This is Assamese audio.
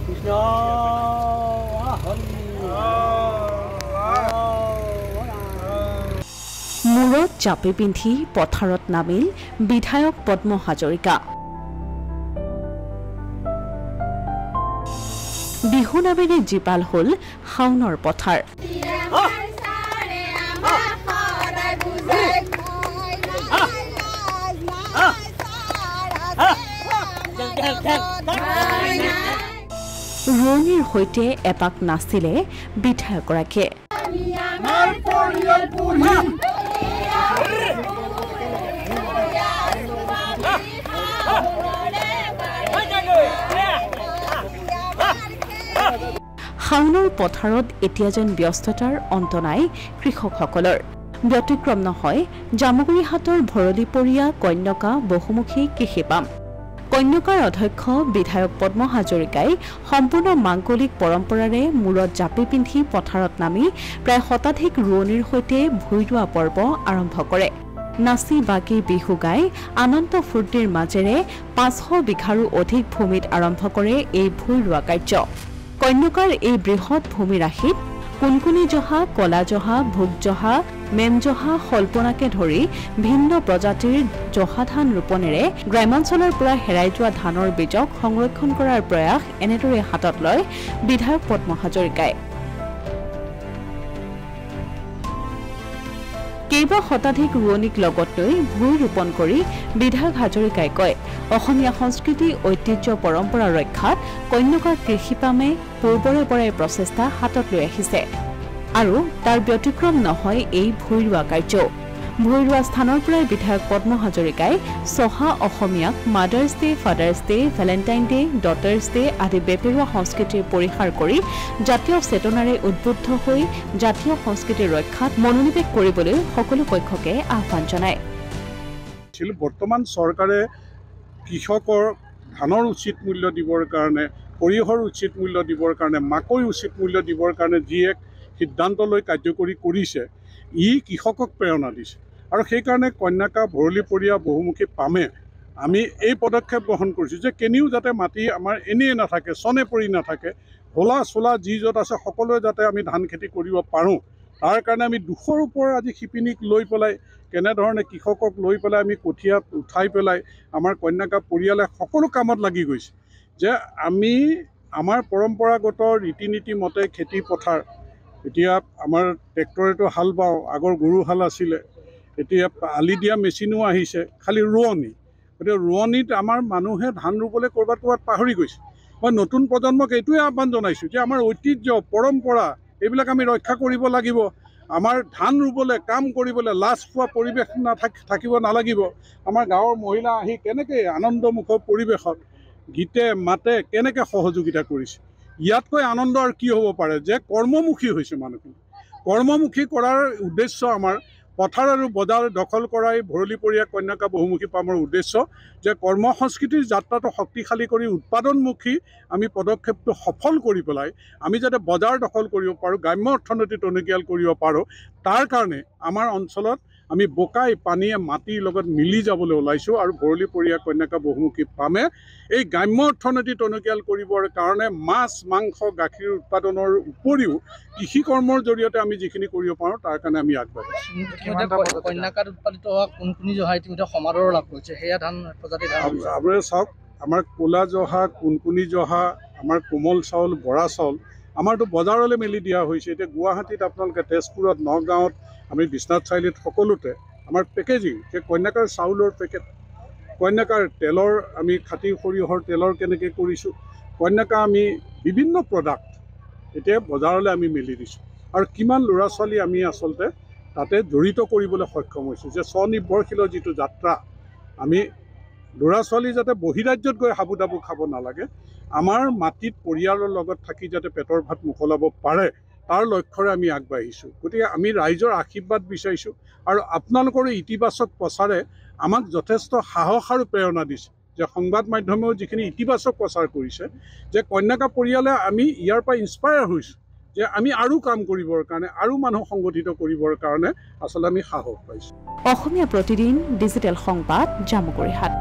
কৃষ্ণ মূৰত চাপি পিন্ধি পথাৰত নামিল বিধায়ক পদ্ম হাজৰিকা। বিহু নামেৰে জীপাল হল শাওনৰ পথাৰ। ৰোৱনীৰ সৈতে এপাক নাচিলে বিধায়কগৰাকীয়ে। শাওনৰ পথাৰত এতিয়া যেন ব্যস্ততাৰ অন্ত নাই কৃষকসকলৰ। ব্যতিক্ৰম নহয় জামুগুৰিহাটৰ ভৰলীপৰীয়া কন্যকা বহুমুখী কৃষি পাম। কন্যকাৰ অধ্যক্ষ বিধায়ক পদ্ম হাজৰিকাই সম্পূৰ্ণ মাংগলিক পৰম্পৰাৰে মূৰত জাপি পিন্ধি পথাৰত নামি প্ৰায় শতাধিক ৰোৱনীৰ সৈতে ভূঁই ৰোৱা পৰ্ব আৰম্ভ কৰে। নাচি বাগি বিহু গাই আনন্দ ফূৰ্তিৰ মাজেৰে 500 বিঘাৰো অধিক ভূমিত আৰম্ভ কৰে এই ভূঁই ৰোৱা কাৰ্য। কন্যকাৰ এই বৃহৎ ভূমি ৰাশিত কুনকুনি জহা, কলা জহা, ভোগ জহা, মেম জহা, সল্পনাকে ধৰি ভিন্ন প্ৰজাতিৰ জহা ধান ৰোপণেৰে গ্ৰামাঞ্চলৰ পৰা হেৰাই যোৱা ধানৰ বীজক সংৰক্ষণ কৰাৰ প্ৰয়াস এনেদৰে হাতত লয় বিধায়ক পদ্ম হাজৰিকাই। কেইবা শতাধিক ৰোৱনীক লগত লৈ ভূঁই ৰোপণ কৰি বিধায়ক হাজৰিকাই কয়, অসমীয়া সংস্কৃতি ঐতিহ্য পৰম্পৰা ৰক্ষাত কন্যকাৰ কৃষি পামে পূৰ্বৰে পৰাই প্ৰচেষ্টা হাতত লৈ আহিছে আৰু তাৰ ব্যতিক্ৰম নহয় এই ভূঁই ৰোৱা কাৰ্য। ভূঁই ৰোৱা স্থানৰ পৰাই বিধায়ক পদ্ম হাজৰিকাই চহা অসমীয়াক mothers day, father's day, Valentine day, daughters' day আদি বেপেৰুৱা সংস্কৃতিৰ পৰিহাৰ কৰি জাতীয় চেতনাৰে উদ্বুদ্ধ হৈ জাতীয় সংস্কৃতিৰ ৰক্ষাত মনোনিৱেশ কৰিবলৈ সকলো পক্ষকে আহ্বান জনায়। বৰ্তমান চৰকাৰে কৃষকৰ ধানৰ উচিত মূল্য দিবৰ কাৰণে, সৰিয়হৰ উচিত মূল্য দিবৰ কাৰণে, মাকৈ উচিত মূল্য দিবৰ কাৰণে যি এক সিদ্ধান্ত লৈ কাৰ্যকৰী কৰিছে, ই কৃষকক প্ৰেৰণা দিছে আৰু সেইকাৰণে কন্যাকা ভৰলীপৰীয়া বহুমুখী পামে আমি এই পদক্ষেপ গ্ৰহণ কৰিছোঁ যে কেনিও যাতে মাটি আমাৰ এনেই নাথাকে, চনে পৰি নাথাকে, হোলা চোলা যি য'ত আছে সকলোৱে যাতে আমি ধান খেতি কৰিব পাৰোঁ। তাৰ কাৰণে আমি 200ৰ ওপৰত আজি শিপিনীক লৈ পেলাই কেনেধৰণে কৃষকক লৈ পেলাই আমি কঠীয়া উঠাই পেলাই আমাৰ কন্যাকা পৰিয়ালে সকলো কামত লাগি গৈছে যে আমি আমাৰ পৰম্পৰাগত ৰীতি নীতি মতে খেতি পথাৰ, এতিয়া আমাৰ ট্ৰেক্টৰেতো হাল বাওঁ, আগৰ গৰু হাল আছিলে, এতিয়া আলি দিয়া মেচিনো আহিছে, খালি ৰোৱনী। গতিকে ৰোৱনীত আমাৰ মানুহে ধান ৰুবলৈ ক'ৰবাত পাহৰি গৈছে। মই নতুন প্ৰজন্মক এইটোৱে আহ্বান জনাইছোঁ যে আমাৰ ঐতিহ্য পৰম্পৰা এইবিলাক আমি ৰক্ষা কৰিব লাগিব। আমাৰ ধান ৰুবলৈ, কাম কৰিবলৈ লাজ পোৱা পৰিৱেশ থাকিব নালাগিব। আমাৰ গাঁৱৰ মহিলা আহি কেনেকৈ আনন্দমুখৰ পৰিৱেশত গীতে মাতে কেনেকৈ সহযোগিতা কৰিছে। ইয়াতকৈ আনন্দ আৰু কি হ'ব পাৰে যে কৰ্মমুখী হৈছে মানুহখিনি। কৰ্মমুখী কৰাৰ উদ্দেশ্য আমাৰ পথাৰ আৰু বজাৰ দখল কৰাই ভৰলীপৰীয়া কন্যাকা বহুমুখী পামৰ উদ্দেশ্য যে কৰ্ম সংস্কৃতিৰ যাত্ৰাটো শক্তিশালী কৰি উৎপাদনমুখী আমি পদক্ষেপটো সফল কৰি পেলাই আমি যাতে বজাৰ দখল কৰিব পাৰোঁ, গ্ৰাম্য অৰ্থনীতি টনকিয়াল কৰিব পাৰোঁ, তাৰ কাৰণে আমাৰ অঞ্চলত আমি বোকাই পানীয়ে মাটিৰ লগত মিলি যাবলৈ ওলাইছোঁ আৰু ভৰলীপৰীয়া কন্যাকা বহুমুখী পামে এই গ্ৰাম্য অৰ্থনীতি টনকিয়াল কৰিবৰ কাৰণে মাছ, মাংস, গাখীৰ উৎপাদনৰ উপৰিও কৃষি কৰ্মৰ জৰিয়তে আমি যিখিনি কৰিব পাৰোঁ তাৰ কাৰণে আমি আগবাঢ়িছোঁ। কন্যাকাত উৎপাদিত হোৱা কুনকুনি জহা ইতিমধ্যে সমাদৰ লাভ কৰিছে, সেয়া ধান প্ৰজাতি ধান আপোনালোকে চাওক, আমাৰ ক'লা জহা, কুনকুনি জহা, আমাৰ কোমল চাউল, বৰা চাউল আমাৰতো বজাৰলৈ মেলি দিয়া হৈছে। এতিয়া গুৱাহাটীত আপোনালোকে তেজপুৰত, নগাঁৱত, আমি বিশ্বনাথ চাৰিআলিত সকলোতে আমাৰ পেকেজিং যে কন্যাকাৰ চাউলৰ পেকেট, কন্যাকাৰ তেলৰ আমি খাটি সৰিয়হৰ তেলৰ কেনেকৈ কৰিছোঁ, কন্যাকা আমি বিভিন্ন প্ৰডাক্ট এতিয়া বজাৰলৈ আমি মেলি দিছোঁ আৰু কিমান ল'ৰা ছোৱালী আমি আচলতে তাতে জড়িত কৰিবলৈ সক্ষম হৈছোঁ যে স্বনিৰ্ভৰশীলৰ যিটো যাত্ৰা, আমি ল'ৰা ছোৱালী যাতে বহিৰাজ্যত গৈ হাবু দাবু খাব নালাগে, আমাৰ মাটিত পৰিয়ালৰ লগত থাকি যাতে পেটৰ ভাত মোকলাব পাৰে তাৰ লক্ষ্যৰে আমি আগবাঢ়িছোঁ। গতিকে আমি ৰাইজৰ আশীৰ্বাদ বিচাৰিছোঁ আৰু আপোনালোকৰ ইতিবাচক প্ৰচাৰে আমাক যথেষ্ট সাহস আৰু প্ৰেৰণা দিছে যে সংবাদ মাধ্যমেও যিখিনি ইতিবাচক প্ৰচাৰ কৰিছে যে কন্যাকা পৰিয়ালে আমি ইয়াৰ পৰা ইনস্পায়াৰ হৈছোঁ যে আমি আৰু কাম কৰিবৰ কাৰণে, আৰু মানুহ সংগঠিত কৰিবৰ কাৰণে আচলতে আমি সাহস পাইছোঁ। অসমীয়া প্ৰতিদিন ডিজিটেল সংবাদ জামুগুৰিহাট।